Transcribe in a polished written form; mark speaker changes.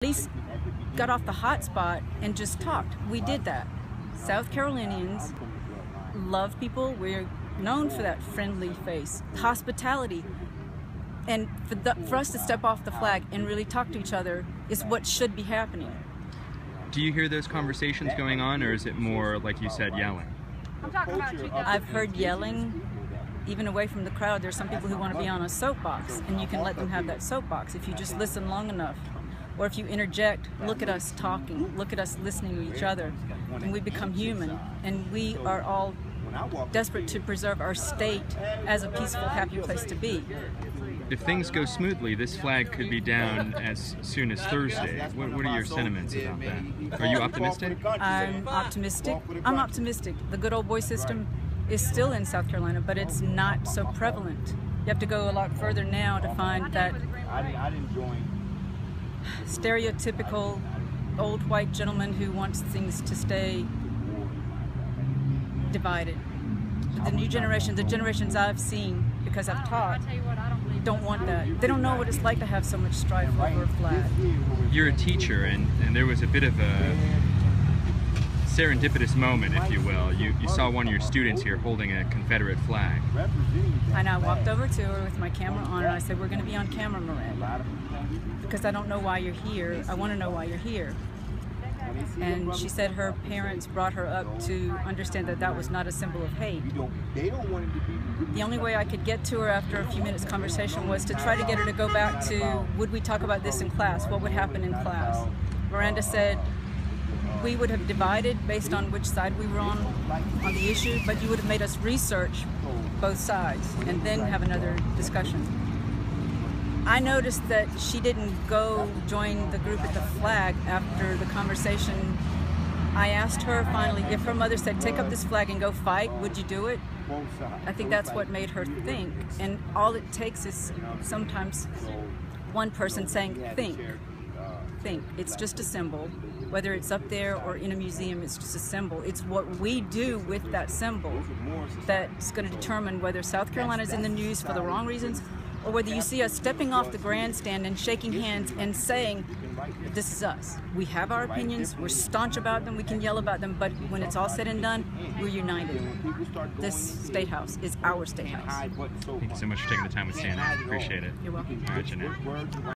Speaker 1: least got off the hot spot and just talked. We did that. South Carolinians love people. We're known for that friendly face, hospitality. And for us to step off the flag and really talk to each other is what should be happening.
Speaker 2: Do you hear those conversations going on, or is it more, like you said, yelling?
Speaker 1: I've heard yelling, even away from the crowd. There's some people who want to be on a soapbox, and you can let them have that soapbox if you just listen long enough. Or if you interject, look at us talking, look at us listening to each other, and we become human. And we are all desperate to preserve our state as a peaceful, happy place to be.
Speaker 2: If things go smoothly, this flag could be down as soon as Thursday. What are your sentiments about that? Are you optimistic?
Speaker 1: I'm optimistic. The good old boy system is still in South Carolina, but it's not so prevalent. You have to go a lot further now to find that stereotypical old white gentleman who wants things to stay divided. But the new generation, the generations I've seen, because I've taught, don't want that. They don't know what it's like to have so much strife over a flag.
Speaker 2: You're a teacher, and there was a bit of a serendipitous moment, if you will. You saw one of your students here holding a Confederate flag.
Speaker 1: And I walked over to her with my camera on, and I said, "We're going to be on camera, Miranda, because I don't know why you're here. I want to know why you're here." And she said her parents brought her up to understand that that was not a symbol of hate. The only way I could get to her after a few minutes conversation was to try to get her to go back to, would we talk about this in class? What would happen in class? Miranda said, we would have divided based on which side we were on the issue, but you would have made us research both sides and then have another discussion. I noticed that she didn't go join the group at the flag after the conversation. I asked her finally, if her mother said, take up this flag and go fight, would you do it? I think that's what made her think. And all it takes is sometimes one person saying, think. It's just a symbol. Whether it's up there or in a museum, it's just a symbol. It's what we do with that symbol that's going to determine whether South Carolina is in the news for the wrong reasons, or whether you see us stepping off the grandstand and shaking hands and saying, this is us. We have our opinions, we're staunch about them, we can yell about them, but when it's all said and done, we're united. This State House is our State House.
Speaker 2: Thank you so much for taking the time with Santa. Appreciate it.
Speaker 1: You're welcome.
Speaker 2: All right, Jeanette.